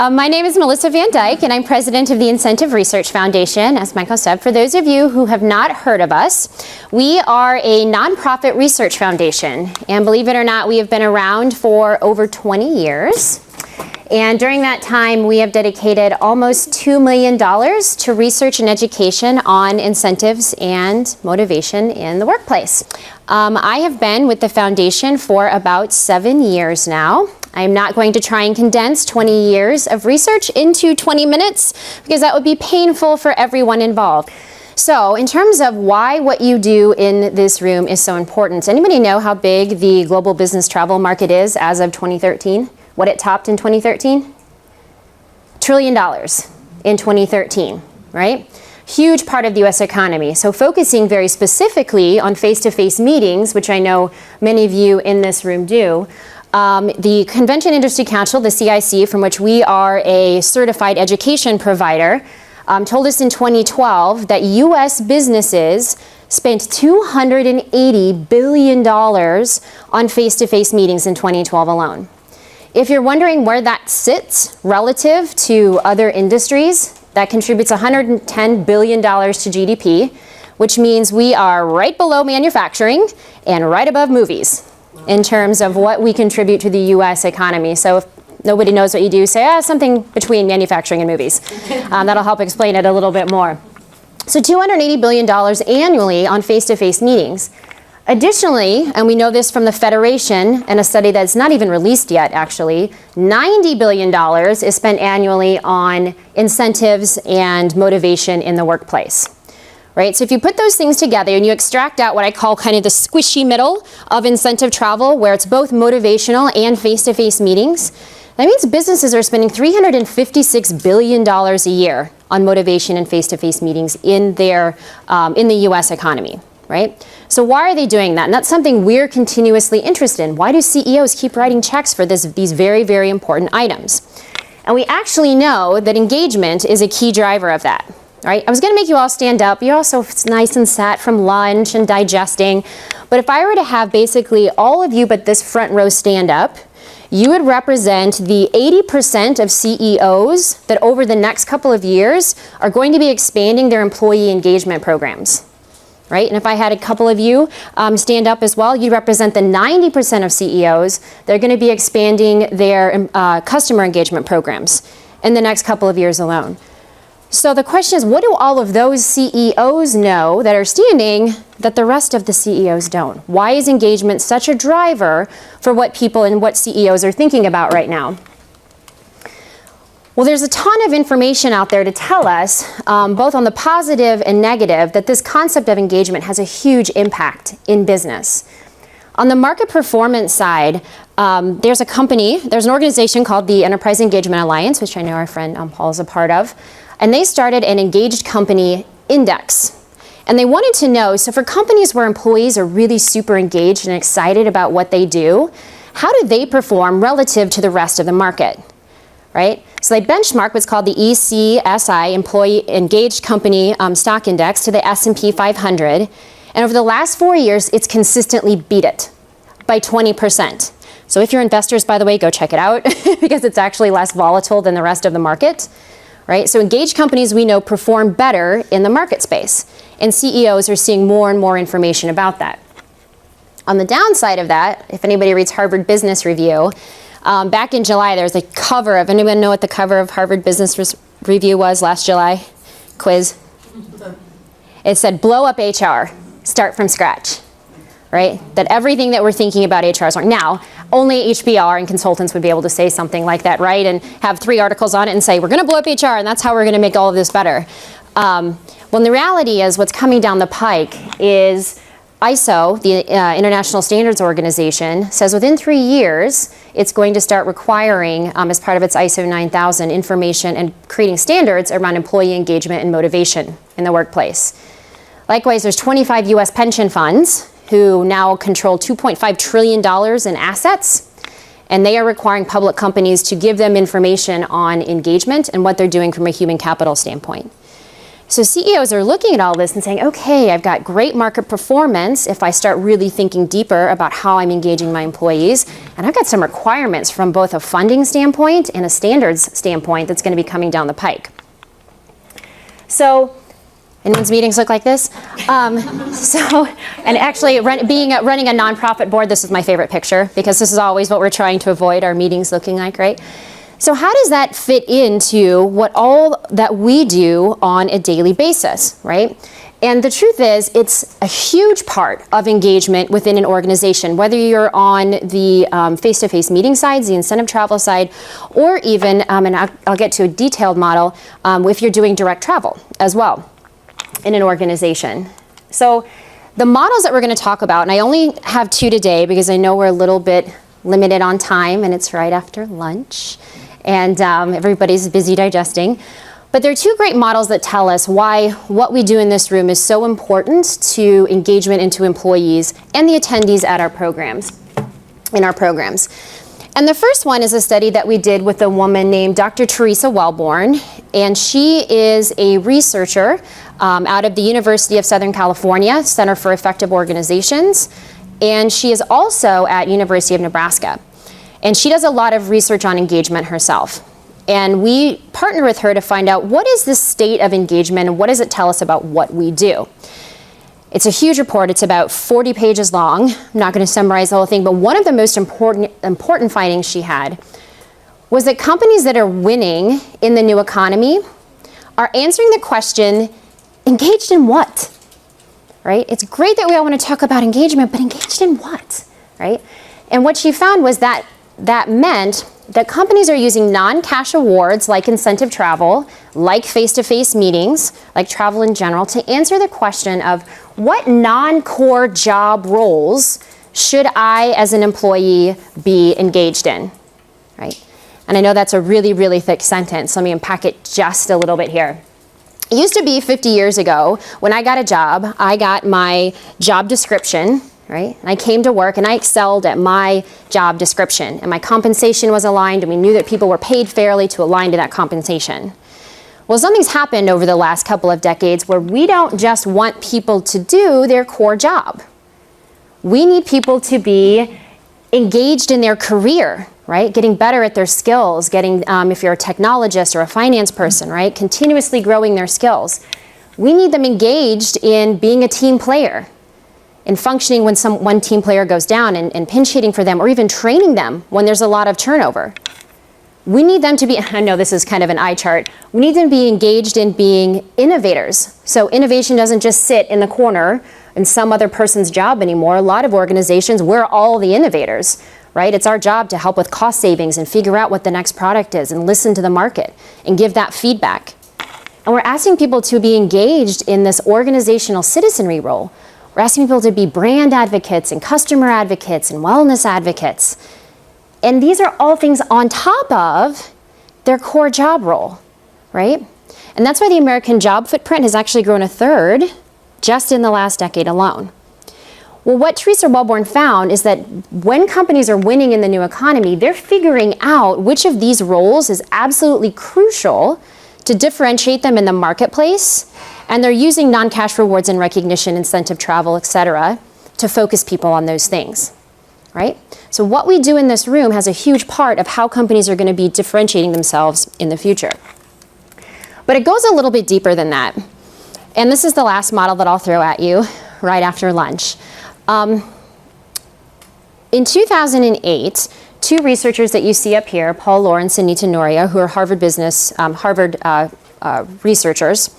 My name is Melissa Van Dyke, and I'm president of the Incentive Research Foundation. As Michael said, for those of you who have not heard of us, we are a nonprofit research foundation. And believe it or not, we have been around for over 20 years. And during that time, we have dedicated almost $2 million to research and education on incentives and motivation in the workplace. I have been with the foundation for about 7 years now. I'm not going to try and condense 20 years of research into 20 minutes because that would be painful for everyone involved. So in terms of why what you do in this room is so important, does anybody know how big the global business travel market is as of 2013? What it topped in 2013? $1 trillion in 2013, right? Huge part of the US economy. So focusing very specifically on face-to-face meetings, which I know many of you in this room do, the Convention Industry Council, the CIC, from which we are a certified education provider, told us in 2012 that US businesses spent $280 billion on face-to-face meetings in 2012 alone. If you're wondering where that sits relative to other industries, that contributes $110 billion to GDP, which means we are right below manufacturing and right above movies in terms of what we contribute to the US economy. So if nobody knows what you do, say, something between manufacturing and movies. That'll help explain it a little bit more. So $280 billion annually on face-to-face meetings. Additionally, and we know this from the Federation and a study that's not even released yet actually, $90 billion is spent annually on incentives and motivation in the workplace. Right? So if you put those things together and you extract out what I call kind of the squishy middle of incentive travel, where it's both motivational and face-to-face meetings, that means businesses are spending $356 billion a year on motivation and face-to-face meetings in the US economy. Right? So why are they doing that? And that's something we're continuously interested in. Why do CEOs keep writing checks for these very, very important items? And we actually know that engagement is a key driver of that. Right? I was going to make you all stand up. You're all so nice and sat from lunch and digesting. But if I were to have basically all of you but this front row stand up, you would represent the 80% of CEOs that over the next couple of years are going to be expanding their employee engagement programs. Right? And if I had a couple of you stand up as well, you represent the 90% of CEOs that are going to be expanding their customer engagement programs in the next couple of years alone. So the question is, what do all of those CEOs know that are standing that the rest of the CEOs don't? Why is engagement such a driver for what people and what CEOs are thinking about right now? Well, there's a ton of information out there to tell us, both on the positive and negative, that this concept of engagement has a huge impact in business. On the market performance side, there's an organization called the Enterprise Engagement Alliance, which I know our friend Paul is a part of, and they started an engaged company index. And they wanted to know, so for companies where employees are really super engaged and excited about what they do, how do they perform relative to the rest of the market? Right? So they benchmark what's called the ECSI, Employee Engaged Company Stock Index, to the S&P 500. And over the last 4 years, it's consistently beat it by 20%. So if you're investors, by the way, go check it out because it's actually less volatile than the rest of the market. Right? So engaged companies we know perform better in the market space. And CEOs are seeing more and more information about that. On the downside of that, if anybody reads Harvard Business Review, back in July, there was a cover of, anyone know what the cover of Harvard Business Review was last July? Quiz. It said, blow up HR, start from scratch, right? That everything that we're thinking about HR is wrong. Now, only HBR and consultants would be able to say something like that, right? And have 3 articles on it and say, we're going to blow up HR and that's how we're going to make all of this better. When the reality is what's coming down the pike is ISO, the International Standards Organization, says within 3 years, it's going to start requiring, as part of its ISO 9000, information and creating standards around employee engagement and motivation in the workplace. Likewise, there's 25 US pension funds who now control $2.5 trillion in assets, and they are requiring public companies to give them information on engagement and what they're doing from a human capital standpoint. So CEOs are looking at all this and saying, okay, I've got great market performance if I start really thinking deeper about how I'm engaging my employees. And I've got some requirements from both a funding standpoint and a standards standpoint that's going to be coming down the pike. So, anyone's meetings look like this? And actually running a nonprofit board, this is my favorite picture because this is always what we're trying to avoid our meetings looking like, right? So how does that fit into what all that we do on a daily basis, right? And the truth is, it's a huge part of engagement within an organization, whether you're on the face-to-face meeting sides, the incentive travel side, or even, and I'll get to a detailed model, if you're doing direct travel as well in an organization. So the models that we're going to talk about, and I only have 2 today because I know we're a little bit limited on time and it's right after lunch. And everybody's busy digesting. But there are 2 great models that tell us why what we do in this room is so important to engagement into employees and the attendees at our programs, in our programs. And the first one is a study that we did with a woman named Dr. Teresa Wellborn, and she is a researcher out of the University of Southern California, Center for Effective Organizations, and she is also at University of Nebraska. And she does a lot of research on engagement herself. And we partner with her to find out what is the state of engagement and what does it tell us about what we do. It's a huge report. It's about 40 pages long. I'm not going to summarize the whole thing, but one of the most important findings she had was that companies that are winning in the new economy are answering the question, engaged in what? Right? It's great that we all want to talk about engagement, but engaged in what? Right? And what she found was that meant that companies are using non-cash awards like incentive travel, like face-to-face meetings, like travel in general, to answer the question of what non-core job roles should I as an employee be engaged in, right? And I know that's a really, really thick sentence. Let me unpack it just a little bit here. It used to be 50 years ago, when I got a job, I got my job description, right? And I came to work and I excelled at my job description and my compensation was aligned and we knew that people were paid fairly to align to that compensation. Well, something's happened over the last couple of decades where we don't just want people to do their core job. We need people to be engaged in their career, right? Getting better at their skills, getting, if you're a technologist or a finance person, right? Continuously growing their skills. We need them engaged in being a team player, in functioning when one team player goes down and pinch hitting for them or even training them when there's a lot of turnover. We need them to be, I know this is kind of an eye chart, we need them to be engaged in being innovators. So innovation doesn't just sit in the corner in some other person's job anymore. A lot of organizations, we're all the innovators, right? It's our job to help with cost savings and figure out what the next product is and listen to the market and give that feedback. And we're asking people to be engaged in this organizational citizenry role. We're asking people to be brand advocates and customer advocates and wellness advocates. And these are all things on top of their core job role, right? And that's why the American job footprint has actually grown 1/3 just in the last decade alone. Well, what Teresa Wellborn found is that when companies are winning in the new economy, they're figuring out which of these roles is absolutely crucial to differentiate them in the marketplace. And they're using non-cash rewards and recognition, incentive travel, et cetera, to focus people on those things, right? So what we do in this room has a huge part of how companies are going to be differentiating themselves in the future. But it goes a little bit deeper than that. And this is the last model that I'll throw at you right after lunch. In 2008, 2 researchers that you see up here, Paul Lawrence and Nita Noria, who are Harvard researchers,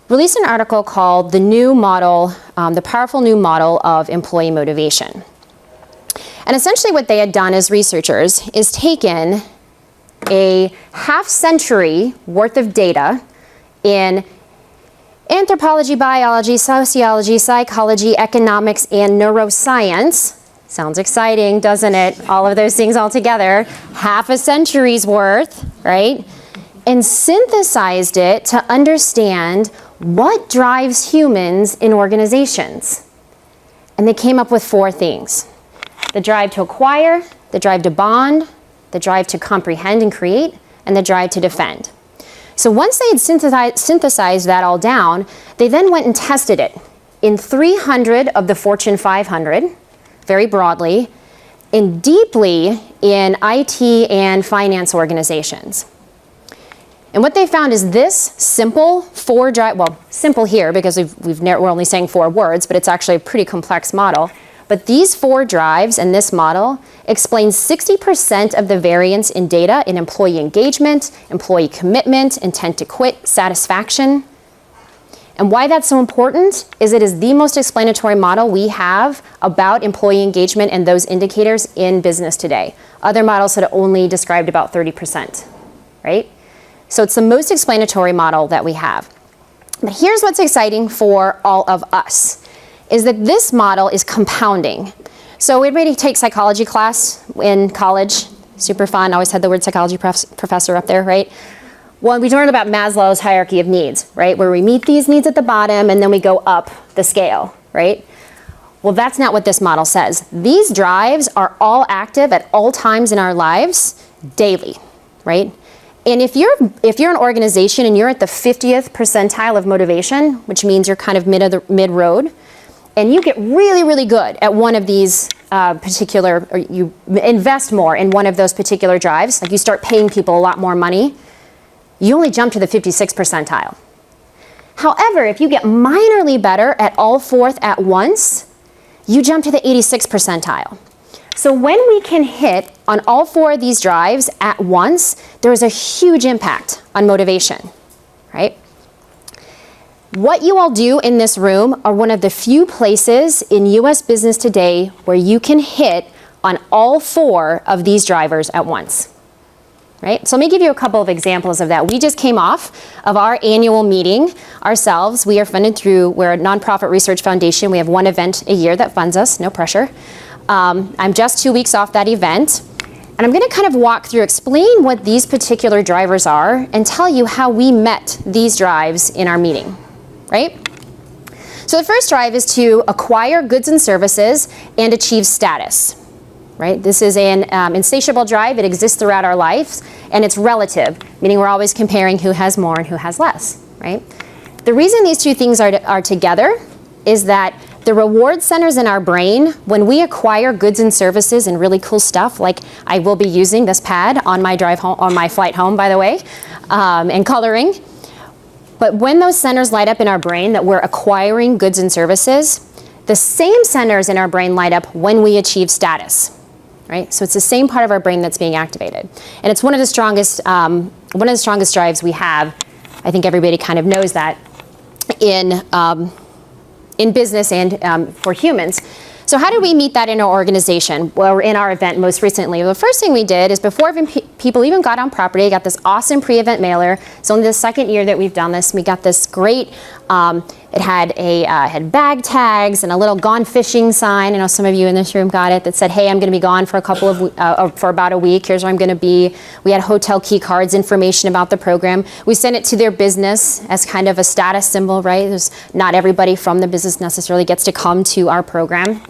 released an article called The New Model, The Powerful New Model of Employee Motivation. And essentially what they had done as researchers is taken a half-century worth of data in anthropology, biology, sociology, psychology, economics, and neuroscience. Sounds exciting, doesn't it? All of those things all together. Half a century's worth, right? And synthesized it to understand what drives humans in organizations. And they came up with 4 things. The drive to acquire, the drive to bond, the drive to comprehend and create, and the drive to defend. So once they had synthesized that all down, they then went and tested it in 300 of the Fortune 500, very broadly, and deeply in IT and finance organizations. And what they found is this simple simple here because we're only saying 4 words, but it's actually a pretty complex model. But these 4 drives and this model explain 60% of the variance in data in employee engagement, employee commitment, intent to quit, satisfaction. And why that's so important is it is the most explanatory model we have about employee engagement and those indicators in business today. Other models had only described about 30%, right? So it's the most explanatory model that we have. But here's what's exciting for all of us, is that this model is compounding. So everybody takes psychology class in college, super fun, always had the word psychology professor up there, right? Well, we learned about Maslow's hierarchy of needs, right? Where we meet these needs at the bottom and then we go up the scale, right? Well, that's not what this model says. These drives are all active at all times in our lives, daily, right? And if you're an organization and you're at the 50th percentile of motivation, which means you're kind of mid-road, and you get really, really good at one of these or you invest more in one of those particular drives, like you start paying people a lot more money, you only jump to the 56th percentile. However, if you get minorly better at all 4 at once, you jump to the 86th percentile. So when we can hit on all 4 of these drives at once, there is a huge impact on motivation, right? What you all do in this room are one of the few places in US business today where you can hit on all 4 of these drivers at once, right? So let me give you a couple of examples of that. We just came off of our annual meeting ourselves. We're a nonprofit research foundation. We have one event a year that funds us, no pressure. I'm just 2 weeks off that event, and I'm going to kind of explain what these particular drivers are and tell you how we met these drives in our meeting, right? So the first drive is to acquire goods and services and achieve status, right? This is an insatiable drive. It exists throughout our lives, and it's relative, meaning we're always comparing who has more and who has less, right? The reason these 2 things are together is that the reward centers in our brain, when we acquire goods and services and really cool stuff, like I will be using this pad on my drive home, on my flight home, by the way, and coloring. But when those centers light up in our brain that we're acquiring goods and services, the same centers in our brain light up when we achieve status, right? So it's the same part of our brain that's being activated. And it's one of the strongest drives we have. I think everybody kind of knows that in business and for humans. So how did we meet that in our organization? Well, in our event most recently. The first thing we did is before people even got on property, got this awesome pre-event mailer. It's only the 2nd year that we've done this. We got this great, it had had bag tags and a little gone fishing sign. I know some of you in this room got it that said, hey, I'm going to be gone for for about a week. Here's where I'm going to be. We had hotel key cards, information about the program. We sent it to their business as kind of a status symbol, right? Not everybody from the business necessarily gets to come to our program.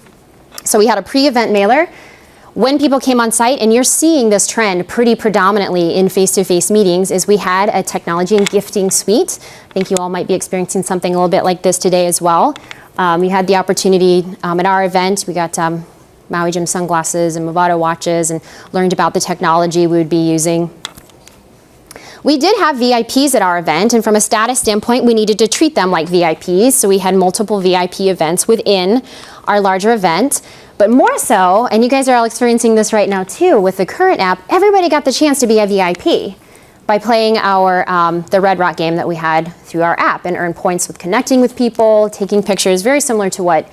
So we had a pre-event mailer. When people came on site, and you're seeing this trend pretty predominantly in face-to-face meetings, is we had a technology and gifting suite. I think you all might be experiencing something a little bit like this today as well. We had the opportunity at our event, we got Maui Jim sunglasses and Movado watches and learned about the technology we would be using. We did have VIPs at our event, and from a status standpoint, we needed to treat them like VIPs, so we had multiple VIP events within our larger event. But more so, and you guys are all experiencing this right now too, with the current app, everybody got the chance to be a VIP by playing our the Red Rock game that we had through our app and earn points with connecting with people, taking pictures, very similar to what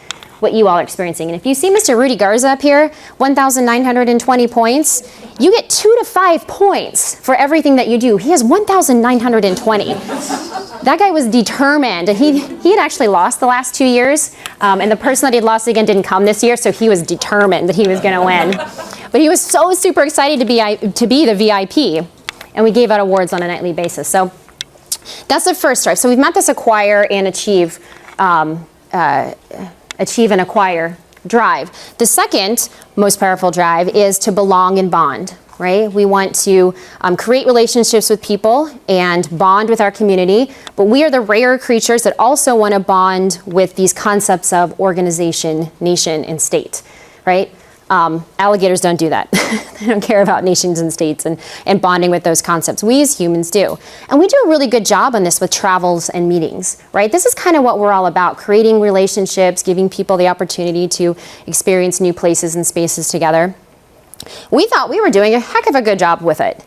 you all are experiencing. And if you see Mr. Rudy Garza up here, 1,920 points, you get 2 to 5 points for everything that you do. He has 1,920. That guy was determined. He had actually lost the last 2 years, and the person that he had lost again didn't come this year, so he was determined that he was going to win. But he was so super excited to be the VIP, and we gave out awards on a nightly basis. So that's the first drive. So we've met this acquire and achieve and acquire drive. The second most powerful drive is to belong and bond. right? We want to create relationships with people and bond with our community, but we are the rare creatures that also want to bond with these concepts of organization, nation, and state, right? Alligators don't do that. They don't care about nations and states and bonding with those concepts. We as humans do. And we do a really good job on this with travels and meetings, right? This is kind of what we're all about, creating relationships, giving people the opportunity to experience new places and spaces together. We thought we were doing a heck of a good job with it,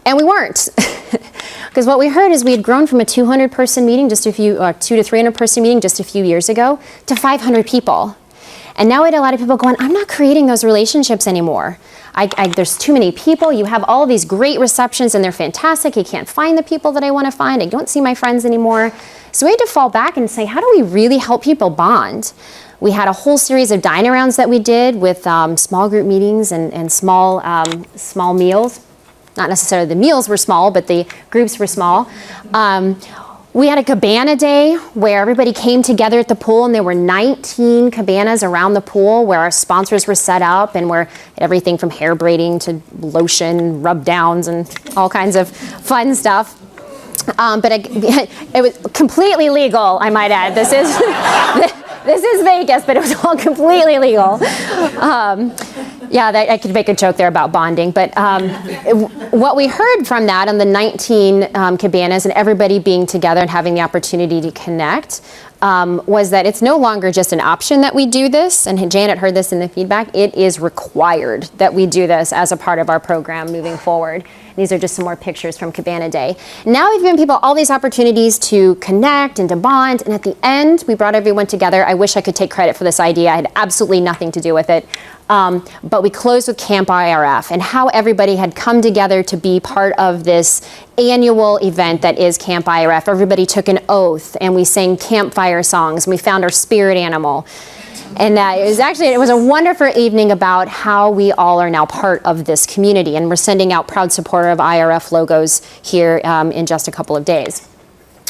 and we weren't. Because what we heard is we had grown from a 200-person meeting, 200 to 300-person meeting just a few years ago, to 500 people. And now we had a lot of people going, I'm not creating those relationships anymore. There's too many people. You have all of these great receptions, and they're fantastic. I can't find the people that I want to find. I don't see my friends anymore. So we had to fall back and say, how do we really help people bond? We had a whole series of Dine Arounds that we did with small group meetings and small meals. Not necessarily the meals were small, but the groups were small. We had a Cabana day where everybody came together at the pool, and there were 19 cabanas around the pool where our sponsors were set up, and where everything from hair braiding to lotion, rub downs, and all kinds of fun stuff. But it was completely legal, I might add. This is Vegas, but it was all completely legal. I could make a joke there about bonding, but what we heard from that on the 19 cabanas and everybody being together and having the opportunity to connect was that it's no longer just an option that we do this, and Janet heard this in the feedback, it is required that we do this as a part of our program moving forward. These are just some more pictures from Cabana Day. Now we've given people all these opportunities to connect and to bond, and at the end, we brought everyone together. I wish I could take credit for this idea. I had absolutely nothing to do with it. But we closed with Camp IRF and how everybody had come together to be part of this annual event that is Camp IRF. Everybody took an oath, and we sang campfire songs, and we found our spirit animal. And it was a wonderful evening about how we all are now part of this community, and we're sending out proud supporter of IRF logos here in just a couple of days.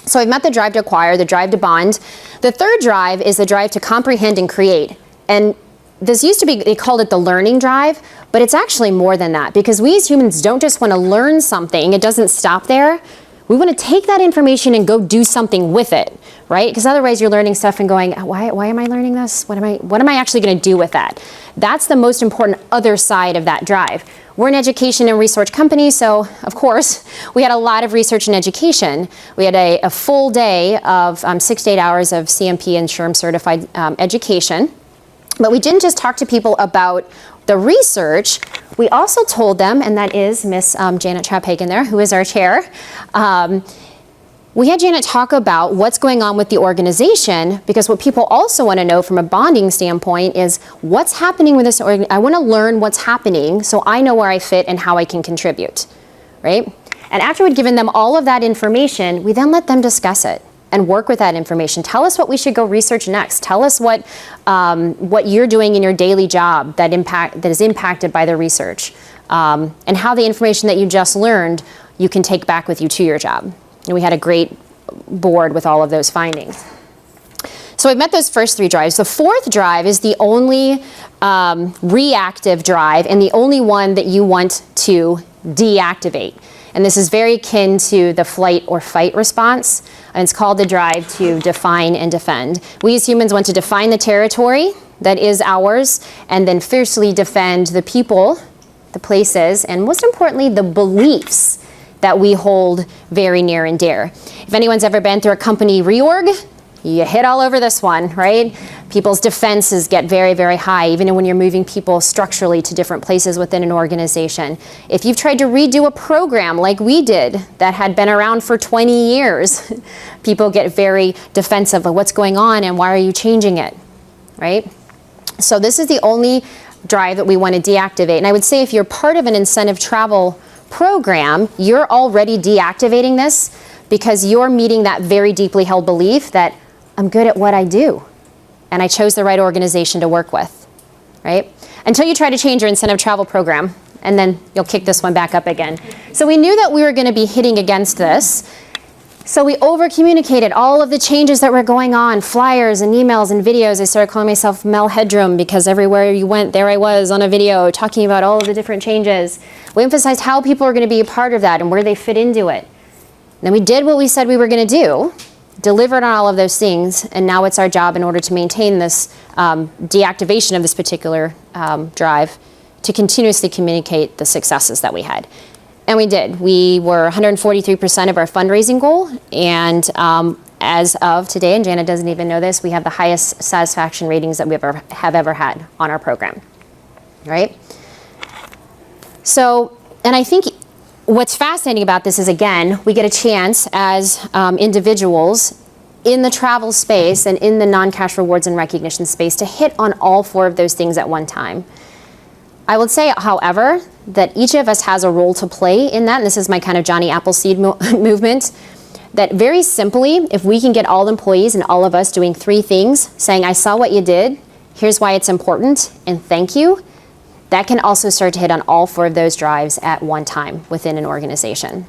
So we've met the drive to acquire, the drive to bond. The third drive is the drive to comprehend and create. And this used to be, they called it the learning drive, but it's actually more than that, because we as humans don't just want to learn something. It doesn't stop there. We want to take that information and go do something with it, right? Because otherwise you're learning stuff and going, why am I learning this? What am I actually going to do with that? That's the most important other side of that drive. We're an education and research company, so of course we had a lot of research and education. We had a full day of 6 to 8 hours of CMP and SHRM certified education. But we didn't just talk to people about the research, we also told them, and that is Miss Janet Trapp-Hagen there, who is our chair. We had Janet talk about what's going on with the organization, because what people also want to know from a bonding standpoint is what's happening with this organization. I want to learn what's happening so I know where I fit and how I can contribute, right? And after we'd given them all of that information, we then let them discuss it and work with that information. Tell us what we should go research next. Tell us what you're doing in your daily job that is impacted by the research, and how the information that you just learned you can take back with you to your job. And we had a great board with all of those findings. So we've met those first three drives. The fourth drive is the only reactive drive and the only one that you want to deactivate. And this is very akin to the flight or fight response. And it's called the drive to define and defend. We as humans want to define the territory that is ours, and then fiercely defend the people, the places, and most importantly, the beliefs that we hold very near and dear. If anyone's ever been through a company reorg, you hit all over this one, right? People's defenses get very, very high, even when you're moving people structurally to different places within an organization. If you've tried to redo a program like we did that had been around for 20 years, people get very defensive of what's going on and why are you changing it, right? So this is the only drive that we want to deactivate. And I would say if you're part of an incentive travel program, you're already deactivating this because you're meeting that very deeply held belief that I'm good at what I do, and I chose the right organization to work with, right? Until you try to change your incentive travel program, and then you'll kick this one back up again. So we knew that we were going to be hitting against this. So we over-communicated all of the changes that were going on, flyers and emails and videos. I started calling myself Mel Headroom because everywhere you went, there I was on a video talking about all of the different changes. We emphasized how people are going to be a part of that and where they fit into it. And then we did what we said we were going to do, delivered on all of those things, and now it's our job in order to maintain this deactivation of this particular drive to continuously communicate the successes that we had. And we did. We were 143% of our fundraising goal, and as of today, and Jana doesn't even know this, we have the highest satisfaction ratings that we have ever had on our program, right? So, and I think what's fascinating about this is, again, we get a chance as individuals in the travel space and in the non-cash rewards and recognition space to hit on all four of those things at one time. I would say, however, that each of us has a role to play in that, and this is my kind of Johnny Appleseed movement, that very simply, if we can get all employees and all of us doing three things, saying, I saw what you did, here's why it's important, and thank you, that can also start to hit on all four of those drives at one time within an organization.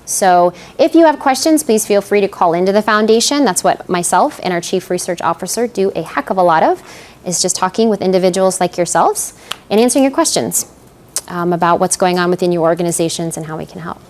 So if you have questions, please feel free to call into the foundation. That's what myself and our Chief Research Officer do a heck of a lot of, is just talking with individuals like yourselves and answering your questions about what's going on within your organizations and how we can help.